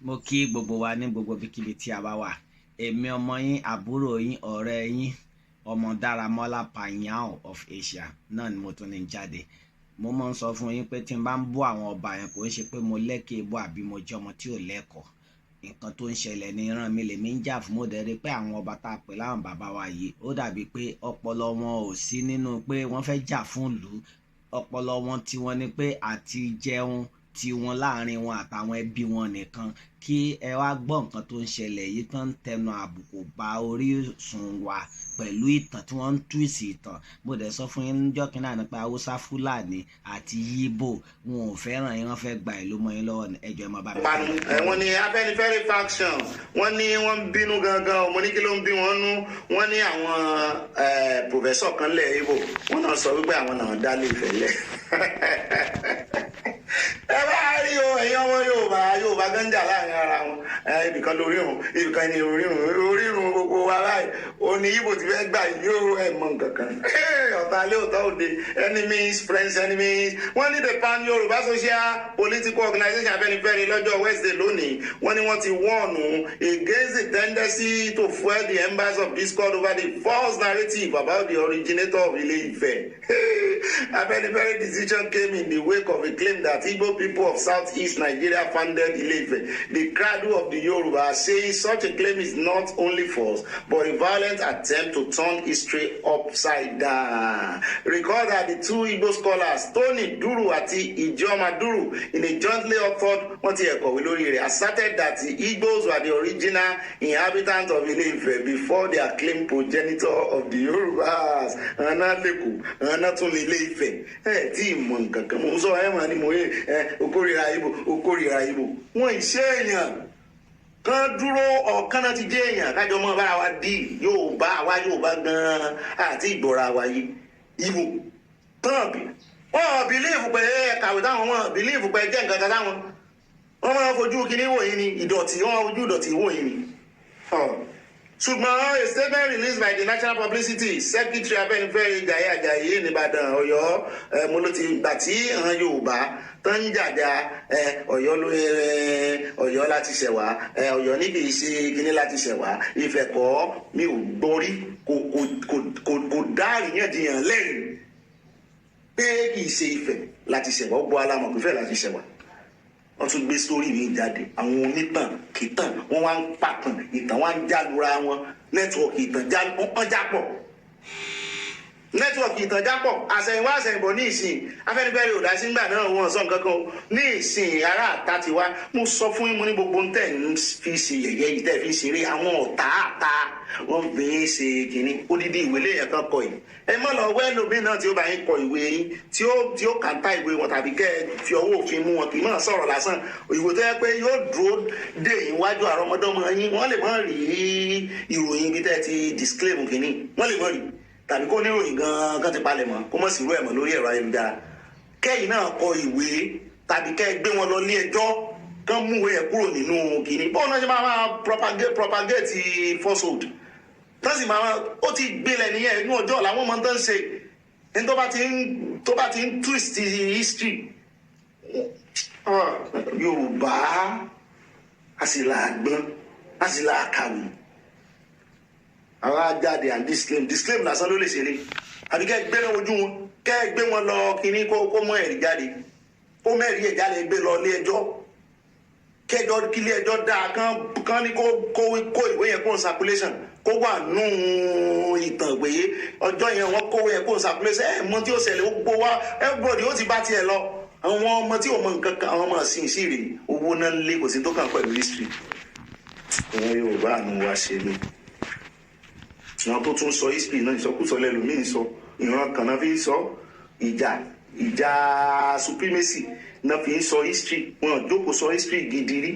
Mo kí gbogbo wa ní gbogbo bíkíbi tí a bá wà. Èmi ọmọ yín, àbúrò yín, ọ̀rẹ́ yín, ọmọ Dáramọ́lá Panyao of Asia náà ni mo tún ní jáde. Mo máa ń sọ fún yín pé tí n bá ń bú àwọn ọba yẹn kò ń ṣe pé mo lẹ́kẹ̀ẹ́ ebú àbí mo jẹ́ ọmọ tí ò lẹ́kọ̀ọ́. Nǹkan tó ń ṣẹlẹ̀ ní ìran mi lèmi ń jà fún. Mo dẹ̀ rí pé àwọn ọba tá a pè láwọn bàbá wa yìí ó dàbí pé ọpọlọ wọn ò sí nínú pé wọ́n fẹ́ jà fún ìlú. Ọpọlọ wọn tiwọn ni pé àti jẹun tiwọn láàrin wọn àtàwọn ẹbí wọn nìkan. Kí ẹ wá gbọ́ nǹkan tó ń ṣẹlẹ̀ yìí tán tẹnu àbùkù bá orísun wa pẹ̀lú ìtàn tí wọ́n ń túwìsì ìtàn. Mo dẹ̀ sọ fún yín níjọ́ kínní àná pé Haúsá, Fúlàní àti Yíbò wọn ò fẹ́ràn yín, wọ́n fẹ́ gba ìlú mọ́ yín lọ́wọ́. Ẹjọ́ ẹ má bá mi. Wọ́n ní Afẹ́nifẹ́re faction wọ́n ní wọ́n ń bínú gangan. Mo ní kí ló ń bí wọn nú. Wọ́n ní àwọn pòfẹ́sọ̀ kan lẹ̀ Ìgbò wọ́n náà sọ wípé àwọn náà dá lè fẹ́lẹ̀. Ẹ bá rí o ẹ̀yin ọmọ Yorùbá gánjà láàrin ara wọn. Ibìkan lórí irun ibìkan ní orí irun gbogbo wa báyìí. O ní Ìgbò ti fẹ́ gbà yóò ẹ̀ mọ nǹkan kan. Ọ̀tá ilé ọ̀tá òde enemies friends enemies. Wọ́n ní the Pan Yorùbá social political organization Afẹ́nifẹ́re lọ́jọ́ Wednesday lónìí. Wọ́n ní wọ́n ti wọ́ọ̀nù against the tendency to fuel the embers of discord over the false narrative about the originator of Ile-Ife. Afẹ́nifẹ́re decision came in the wake of a claim that Igbo people of southeast Nigeria founded Ile-Ife, the cradle of the Yoruba, saying such a claim is not only false but a violent attempt to turn history upside down. Recall that the two Igbo scholars, Tony Duru àti Ijoma Duru, in a jointly authored asserted that the Igbos were the original inhabitants of Ile-Ife before the acclaimed progenitor of the Yorubas. Analeku, Anatun Ile-Ife. Tí ìmọ̀ nǹkan kan mo sọ ẹ̀ máa ní mo yé okórìíra Ìgbò. Wọ́n ìṣe èèyàn kan dúró ọ̀kan náà ti jẹ́ èèyàn kájọ mọ́ bára wa dì Yorùbá gan-an àti ìgbọ̀ra wa yìí. Ìgbò tán bí wọ́n bìlíìfù pé kàwé táwọn wọn bìlíìfù pé jẹ́ nǹkan kan táwọn wọ́n máa fojú kíní wòye ni ìdọ̀tí wọ́n fojú ìdọ̀tí wòye ni. Ṣùgbọ́n a statement released by the National Publicity Secretary Afẹ́nifẹ́re Jaiye Ajayi nìbàdàn Ọ̀yọ́ mo ló ti gbà tí àwọn Yorùbá tó ń jàjà Ọ̀yọ́ láti ṣẹ̀wá Ọ̀yọ́ níbi ìṣe kíní láti ṣẹ̀wá Ifẹ̀ kọ́ mi ò gbórí kò dá àríyànjiyàn lẹ́yìn pé kì í ṣe Ifẹ̀ láti ṣẹ̀wá ó gbọ́ alámọ̀ pé Ifẹ̀ láti ṣẹ̀wá. Wọ́n tún gbé sórí mi jáde àwọn onítàn kìtàn wọ́n wá ń pàtàn ìtàn wá ń jálura wọn nẹ́tíwọ̀kì ìtàn wọ́n jápọ̀ nẹ́tíwọ̀kì ìtàn jápọ̀ àṣẹ̀yìnwá àṣẹ̀yìnbọ̀ ní ìsìn Afẹ́nifẹ́re ò dá sí ńgbà náà wọ́n sọ nǹkan kan ní ìsìn ará àta ti wá. Mo sọ fún yín mo ní gbogbo tẹ̀ ń fi ṣe yẹ̀yẹ́ yìí tẹ̀ fi ṣeré àwọn ọ̀tá àta wọ́n fi ń ṣe kínní odidi ìwé léèyàn kan kọ yìí. Ẹ má lọ wẹ́ lómi náà tí ó bá yín kọ ìwé yín tí ó kàńtà ìwé wọn tàbí kẹ́ ẹ fi ọwọ́ òfin mú wọn kì í máa sọ̀rọ̀ lásán. Ìwé tó yẹ pé yóò dúró dé ìwájú àrọ́mọdọ́mọ yín wọ́n lè má rí ìròyìn ibi tẹ́ ti disclaim kínní wọ́n lè má rí tàbí kó níròyìn gan-an ti palẹ̀ mọ́ kó mọ̀ sí irú ẹ̀ mọ́ lórí ẹ̀rọ ayélujára. Kẹ́yìn náà kọ ìwé tàbí kẹ́ ẹ gbé wọn lọ ní ẹjọ́ kán mú ìwé yẹn kúrò nínú kínní. Bọ́ọ̀ náà ṣe máa propagate falsehood tọ́sí máa ó ti gbélẹ̀ nìyẹn inú ọjọ́ làwọn ọmọ tó ń ṣe ní tó bá ti ń twist history. Yorùbá a sì là gbọ́n a sì là kàwé àwọn ajáde and disclaim lásán ló lè ṣeré àbí kẹ́ ẹ gbé ojú wọn kẹ́ ẹ gbé wọn lọ kínní kó mọ ẹ̀rí jáde kó mẹ́rin ẹ̀ jáde gbé lọ ilé ẹjọ́ kẹjọ kílé ẹjọ́ dáa kán ní kó ìwé yẹn kó circulation kó wà nù ìtàn pé ọjọ́ yẹn wọ́n kówó yẹn kó circulation mọ tí ó ṣẹlẹ̀ ó gbó wá everybody ó ti bá tiẹ̀ lọ. Àwọn ọmọ tí ò mọ nǹkan kan àwọn ọmọ sìn sí rè owó náà lé kò sí tó kàn pẹ̀lú history. Àwọn Yorùbá àánú wa ṣe ni wọn tó tún sọ history náà ìsọkúsọ lẹ́lòmíì sọ ìran kan náà fi ń sọ ìjà supremacy náà fi ń sọ history wọn jókòó sọ history gidi rí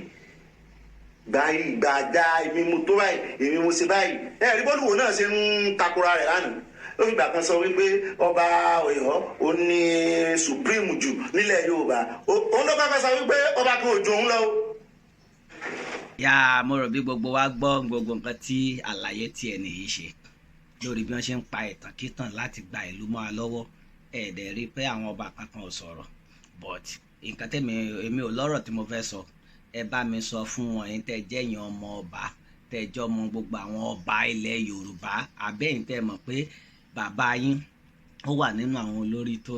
gbàdá èmi mo tó báyìí èmi mo ṣe báyìí rí bọ́lùwò náà ṣe ń takora rẹ̀ lánàá ó fi gbà kan sọ wípé ọba Ọ̀yọ́ ó ní supreme jù nílẹ̀ Yorùbá òun ló kọ́kọ́ sọ wípé ọba kan ò ju òun lọ. Mo rò bí gbogbo wa gbọ́ gbogbo nǹkan tí àlàyé tiẹ̀ nìyí ṣe lórí bí wọ́n ṣe ń pa ìtàn kítàn láti gba ìlú mọ́ a lọ́wọ́. Ẹ̀ẹ́dẹ̀ rí pé àwọn ọba kankan ò sọ̀rọ̀ but nǹkan èmi ò lọ́rọ̀ tí mo fẹ́ sọ ẹ bá mi sọ fún wọn yín tẹ́ jẹ́ yín ọmọ ọba tẹ́ jẹ́ ọmọ gbogbo àwọn ọba ilẹ̀ Yorùbá àbẹ́yìn tẹ́ mọ̀ pé bàbá yín ó wà nínú àwọn olórí tó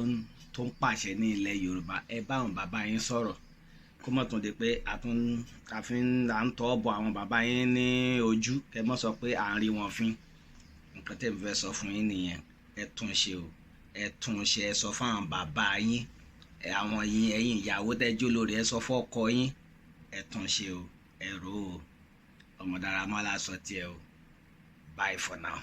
ń pàṣẹ ní ilẹ̀ Yorùbá. Ẹ bá àwọn bàbá yín sọ̀rọ̀ kó mọ̀ tún di pé à ń tọ́ bọ àwọn bàbá yín ní ojú kẹ́ mọ́ sọ pé à ń rí wọn fín. Nǹkan tẹ́ mi fẹ́ sọ fún yín nìyẹn. Ẹ tún ṣe o, ẹ tún ṣe, ẹ sọ fún àwọn bàbá yín, àwọn ẹ̀yin ìyàwó tẹ́ jẹ́ olórí, ẹ sọ fọ́kọ yín, ẹ tún ṣe o, ẹ rò ó. Ọmọ Dáramọ́lá sọ tiẹ̀ o. Bye for now.